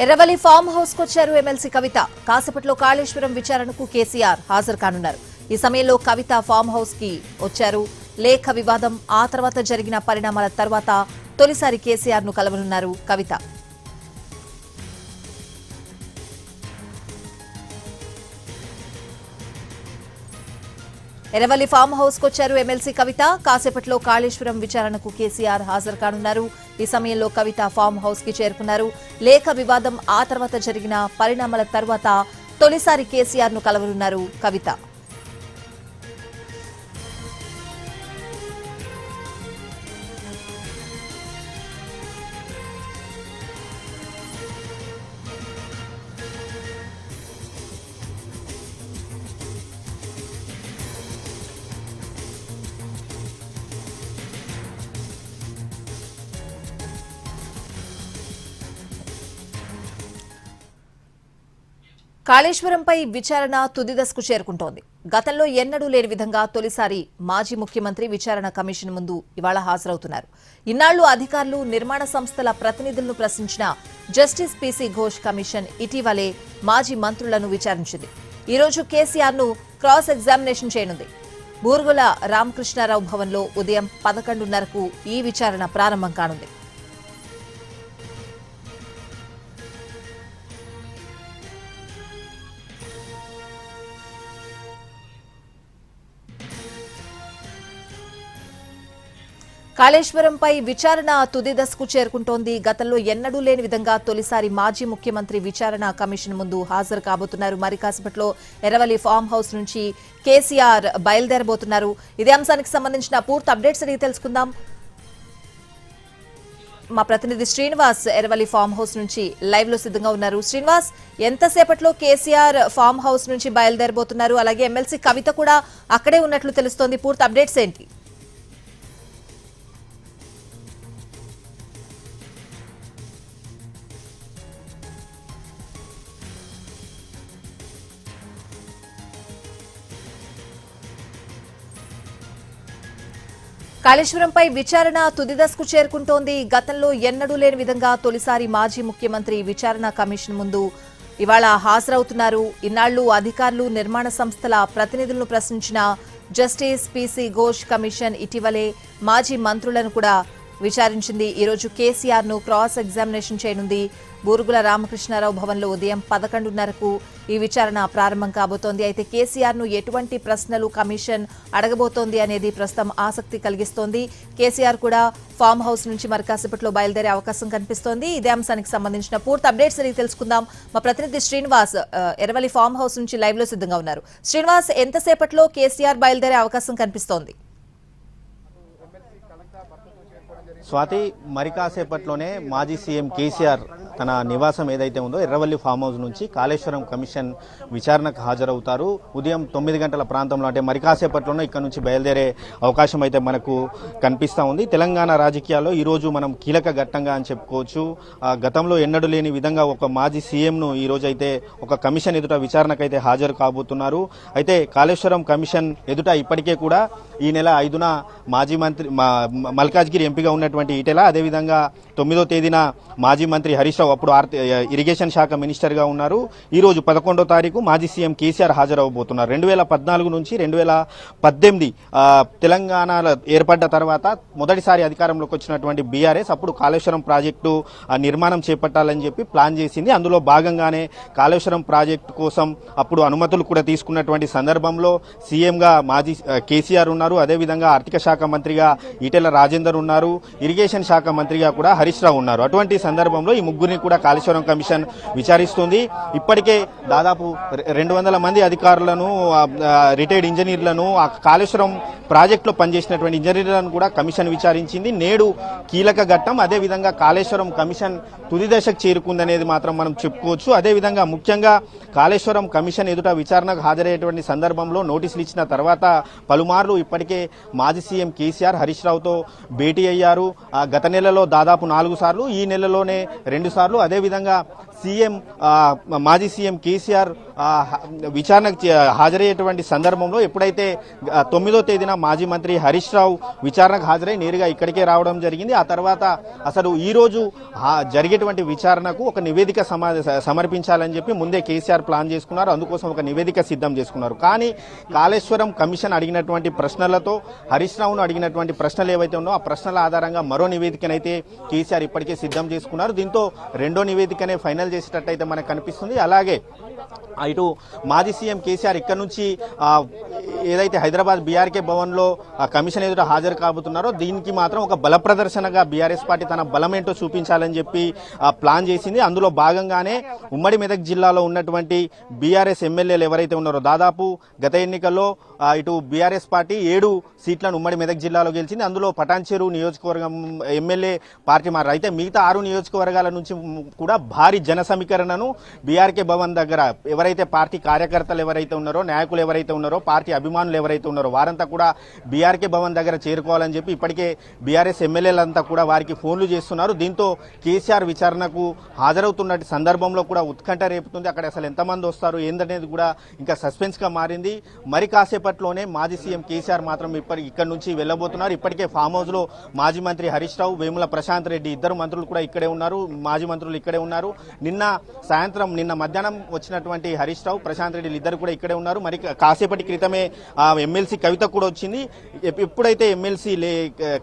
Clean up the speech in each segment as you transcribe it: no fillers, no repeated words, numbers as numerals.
Erravalli farm house కొచ్చారు MLC కవిత. కాసేపట్లో కాళేశ్వరం విచారణకు కేసీఆర్ హాజరు కానున్నారు. ఈ సమయంలో కవిత ఫామ్ హౌస్ కి వచ్చారు. లేఖ వివాదం ఆ తర్వాత జరిగిన పరిణామాల తర్వాత తొలిసారి కేసీఆర్ ను కలవనున్నారు కవిత. ఎర్రవల్లి ఫామ్ హౌస్ కొచ్చారు ఎమ్మెల్సీ కవిత. కాసేపట్లో కాళేశ్వరం విచారణకు కేసీఆర్ హాజరు కానున్నారు. ఈ సమయంలో కవిత ఫామ్ హౌస్ కి చేరుకున్నారు. లేఖ వివాదం ఆ తర్వాత జరిగిన పరిణామాల తర్వాత తొలిసారి కేసీఆర్ ను కలవనున్నారు కవిత. కాళేశ్వరంపై విచారణ తుది దశకు చేరుకుంటోంది. గతంలో ఎన్నడూ లేని విధంగా తొలిసారి మాజీ ముఖ్యమంత్రి విచారణ కమిషన్ ముందు ఇవాళ హాజరవుతున్నారు. ఇన్నాళ్లు అధికారులు, నిర్మాణ సంస్థల ప్రతినిధులను ప్రశ్నించిన జస్టిస్ పీసీ ఘోష్ కమిషన్ ఇటీవలే మాజీ మంత్రులను విచారించింది. ఈ రోజు కేసీఆర్ ను క్రాస్ ఎగ్జామినేషన్ చేయనుంది. బూర్గుల రామకృష్ణారావు భవన్లో ఉదయం 11:30కు ఈ విచారణ ప్రారంభం కానుంది. కాళేశ్వరంపై విచారణ తుది దశకు చేరుకుంటోంది. గతంలో ఎన్నడూ లేని విధంగా తొలిసారి మాజీ ముఖ్యమంత్రి విచారణ కమిషన్ ముందు హాజరు కాబోతున్నారు. మరి కాసేపట్లో ఎర్రవల్లి ఫామ్ హౌస్ నుంచి కేసీఆర్ బయలుదేరబోతున్నారు. ఇదే అంశానికి సంబంధించిన పూర్తి అప్డేట్స్ అడిగి తెలుసుకుందాం. మా ప్రతినిధి శ్రీనివాస్ ఎర్రవల్లి ఫామ్ హౌస్ నుంచి లైవ్ లో సిద్ధంగా ఉన్నారు. శ్రీనివాస్, ఎంతసేపట్లో కేసీఆర్ ఫామ్ హౌస్ నుంచి బయలుదేరబోతున్నారు? అలాగే ఎమ్మెల్సీ కవిత కూడా అక్కడే ఉన్నట్లు తెలుస్తోంది. పూర్తి అప్డేట్స్ ఏంటి? కాళేశ్వరంపై విచారణ తుది దశకు చేరుకుంటోంది. గతంలో ఎన్నడూ లేని విధంగా తొలిసారి మాజీ ముఖ్యమంత్రి విచారణ కమిషన్ ముందు ఇవాళ హాజరవుతున్నారు. ఇన్నాళ్లు అధికారులు, నిర్మాణ సంస్థల ప్రతినిధులను ప్రశ్నించిన జస్టిస్ పీసీ ఘోష్ కమిషన్ ఇటీవలే మాజీ మంత్రులను కూడా విచారించింది. ఈ రోజు కేసీఆర్ ను క్రాస్ ఎగ్జామినేషన్ చేయనుంది. బూరుగుల రామకృష్ణారావు భవన్లో ఉదయం 11:30కు ఈ విచారణ ప్రారంభం కాబోతోంది. అయితే కేసీఆర్ ను ఎటువంటి ప్రశ్నలు కమిషన్ అడగబోతోంది అనేది ప్రస్తుతం ఆసక్తి కలిగిస్తోంది. కేసీఆర్ కూడా ఫామ్ హౌస్ నుంచి మరి కాసేపట్లో బయలుదేరే అవకాశం కనిపిస్తోంది. ఇదే అంశానికి సంబంధించిన పూర్తి అప్డేట్స్ అడిగి తెలుసుకుందాం. మా ప్రతినిధి శ్రీనివాస్ ఎర్రవల్లి ఫామ్ హౌస్ నుంచి లైవ్ లో సిద్ధంగా ఉన్నారు. శ్రీనివాస్, ఎంతసేపట్లో కేసీఆర్ బయలుదేరే అవకాశం కనిపిస్తోంది? స్వాతి, మరి కాసేపట్లోనే మాజీ సీఎం కేసీఆర్ తన నివాసం ఏదైతే ఉందో ఎర్రవల్లి ఫామ్ హౌస్ నుంచి కాళేశ్వరం కమిషన్ విచారణకు హాజరవుతారు. ఉదయం 9 గంటల ప్రాంతంలో, అంటే మరి కాసేపట్లోనే ఇక్కడ నుంచి బయలుదేరే అవకాశం అయితే మనకు కనిపిస్తూ ఉంది. తెలంగాణ రాజకీయాల్లో ఈరోజు మనం కీలక ఘట్టంగా అని చెప్పుకోవచ్చు. గతంలో ఎన్నడూ లేని విధంగా ఒక మాజీ సీఎంను ఈరోజు అయితే ఒక కమిషన్ ఎదుట విచారణకైతే హాజరు కాబోతున్నారు. అయితే కాళేశ్వరం కమిషన్ ఎదుట ఇప్పటికే కూడా ఈ నెల 5న మాజీ మంత్రి మల్కాజ్గిరి ఎంపీగా ఉన్నటువంటి ఈటెల, అదేవిధంగా 9వ తేదీన మాజీ మంత్రి హరీష్ రావు, అప్పుడు ఇరిగేషన్ శాఖ మినిస్టర్గా ఉన్నారు. ఈ రోజు 11వ తారీఖు మాజీ సీఎం కేసీఆర్ హాజరవబోతున్నారు. 2014 నుంచి 2018 తెలంగాణలో ఏర్పడ్డ తర్వాత మొదటిసారి అధికారంలోకి వచ్చినటువంటి బీఆర్ఎస్ అప్పుడు కాళేశ్వరం ప్రాజెక్టు నిర్మాణం చేపట్టాలని చెప్పి ప్లాన్ చేసింది. అందులో భాగంగానే కాళేశ్వరం ప్రాజెక్టు కోసం అప్పుడు అనుమతులు కూడా తీసుకున్నటువంటి సందర్భంలో సీఎంగా మాజీ కేసీఆర్ ఉన్నారు. అదేవిధంగా ఆర్థిక శాఖ మంత్రిగా ఈటెల రాజేందర్ ఉన్నారు. ఇరిగేషన్ శాఖ మంత్రిగా కూడా హరీష్ రావు ఉన్నారు. అటువంటి సందర్భంలో ఈ ముగ్గురిని కూడా కాళేశ్వరం కమిషన్ విచారిస్తుంది. ఇప్పటికే దాదాపు 200 మంది అధికారులను, రిటైర్డ్ ఇంజనీర్లను, ఆ కాళేశ్వరం ప్రాజెక్టులో పనిచేసినటువంటి ఇంజనీర్లను కూడా కమిషన్ విచారించింది. నేడు కీలక ఘట్టం. అదేవిధంగా కాళేశ్వరం కమిషన్ తుది దశకు చేరుకుందనేది మాత్రం మనం చెప్పుకోవచ్చు. అదేవిధంగా ముఖ్యంగా కాళేశ్వరం కమిషన్ ఎదుట విచారణకు హాజరయ్యేటువంటి సందర్భంలో నోటీసులు ఇచ్చిన తర్వాత పలుమార్లు ఇప్పటికే మాజీ సీఎం కేసీఆర్ హరీష్ రావుతో భేటీ అయ్యారు. గత నెలలో దాదాపు 4 సార్లు, ఈ నెలలోనే 2 సార్లు. అదేవిధంగా సీఎం మాజీ సీఎం కేసీఆర్ విచారణకు హాజరయ్యేటువంటి సందర్భంలో ఎప్పుడైతే 9వ తేదీన మాజీ మంత్రి హరీష్ రావు విచారణకు హాజరై నేరుగా ఇక్కడికే రావడం జరిగింది. ఆ తర్వాత అసలు ఈ రోజు జరిగేటువంటి విచారణకు ఒక నివేదిక సమర్పించాలని చెప్పి ముందే కేసీఆర్ ప్లాన్ చేసుకున్నారు. అందుకోసం ఒక నివేదిక సిద్ధం చేసుకున్నారు. కానీ కాళేశ్వరం కమిషన్ అడిగినటువంటి ప్రశ్నలతో హరీష్ రావును అడిగినటువంటి ప్రశ్నలు ఏవైతే ఉన్నాయో ఆ ప్రశ్నల ఆధారంగా మరో నివేదికనైతే కేసీఆర్ ఇప్పటికే సిద్ధం చేసుకున్నారు. దీంతో రెండో నివేదికనే ఫైనల్ చేసేటట్టయితే మనకు కనిపిస్తుంది. అలాగే ఇటు మాజీ సీఎం కేసీఆర్ ఇక్కడ నుంచి ఏదైతే హైదరాబాద్ బీఆర్కే భవన్లో కమిషన్ ఎదుట హాజరు కాబోతున్నారో దీనికి మాత్రం ఒక బల ప్రదర్శనగా బీఆర్ఎస్ పార్టీ తన బలమేంటో చూపించాలని చెప్పి ప్లాన్ చేసింది. అందులో భాగంగానే ఉమ్మడి మెదక్ జిల్లాలో ఉన్నటువంటి బీఆర్ఎస్ ఎమ్మెల్యేలు ఎవరైతే ఉన్నారో దాదాపు గత ఎన్నికల్లో ఇటు బీఆర్ఎస్ పార్టీ 7 సీట్లను ఉమ్మడి మెదక్ జిల్లాలో గెలిచింది. అందులో పటాన్చెరు నియోజకవర్గం ఎమ్మెల్యే పార్టీ మారారు. అయితే మిగతా 6 నియోజకవర్గాల నుంచి కూడా భారీ జన సమీకరణను బీఆర్కే భవన్ దగ్గర ఎవరైతే పార్టీ కార్యకర్తలు ఎవరైతే ఉన్నారో నాయకులు ఎవరైతే ఉన్నారో పార్టీ అభిమానులు ఎవరైతే ఉన్నారో వారంతా కూడా బీఆర్కే భవన్ దగ్గర చేరుకోవాలని చెప్పి ఇప్పటికే బీఆర్ఎస్ ఎమ్మెల్యేలంతా కూడా వారికి ఫోన్లు చేస్తున్నారు. దీంతో కేసీఆర్ విచారణకు హాజరవుతున్న సందర్భంలో కూడా ఉత్కంఠ రేపుతుంది. అక్కడ అసలు ఎంతమంది వస్తారు ఏందనేది కూడా ఇంకా సస్పెన్స్ గా మారింది. మరి కాసేపట్లోనే మాజీ సీఎం కేసీఆర్ మాత్రం ఇక్కడ నుంచి వెళ్లబోతున్నారు. ఇప్పటికే ఫామ్ హౌస్ లో మాజీ మంత్రి హరీష్ రావు, వేముల ప్రశాంత్ రెడ్డి ఇద్దరు మంత్రులు కూడా ఇక్కడే ఉన్నారు. మాజీ మంత్రులు ఇక్కడే ఉన్నారు. నిన్న మధ్యాహ్నం వచ్చినటువంటి హరీష్ రావు, ప్రశాంత్ రెడ్డి ఇద్దరు కూడా ఇక్కడే ఉన్నారు. మరి కాసేపటి క్రితమే ఎమ్మెల్సీ కవిత కూడా వచ్చింది. ఎప్పుడైతే ఎమ్మెల్సీ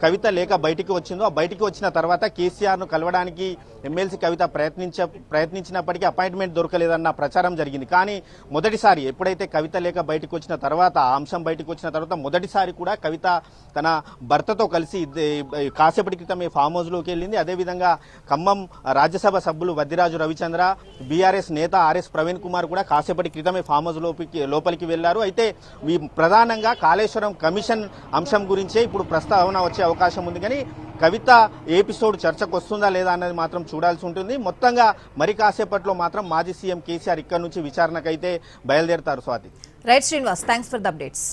కవిత లేక బయటికి వచ్చిందో ఆ బయటికి వచ్చిన తర్వాత కేసీఆర్ ను కలవడానికి ఎమ్మెల్సీ కవిత ప్రయత్నించినప్పటికీ అపాయింట్మెంట్ దొరకలేదన్న ప్రచారం జరిగింది. కానీ మొదటిసారి ఎప్పుడైతే కవిత లేక బయటకు వచ్చిన తర్వాత ఆ అంశం బయటకు వచ్చిన తర్వాత మొదటిసారి కూడా కవిత తన భర్తతో కలిసి కాసేపటి క్రితమే ఫామ్ హౌస్ లోకి వెళ్ళింది. అదేవిధంగా ఖమ్మం రాజ్యసభ సభ్యులు వద్దిరాజు రవిచంద్ర, బీఆర్ఎస్ నేత ఆర్ఎస్ ప్రవీణ్ కుమార్ కూడా కాసేపటి క్రితమే ఫామ్ హౌస్ లోపలికి వెళ్లారు. అయితే ప్రధానంగా కాళేశ్వరం కమిషన్ అంశం గురించే ఇప్పుడు ప్రస్తావన వచ్చే అవకాశం ఉంది. కానీ కవిత ఎపిసోడ్ చర్చకు వస్తుందా లేదా అన్నది మాత్రం చూడాల్సి ఉంటుంది. మొత్తంగా మరి కాసేపట్లో మాత్రం మాజీ సీఎం కేసీఆర్ ఇక్కడ నుంచి విచారణకైతే బయలుదేరతారు. Swathi. Right Srinivas, thanks for the updates.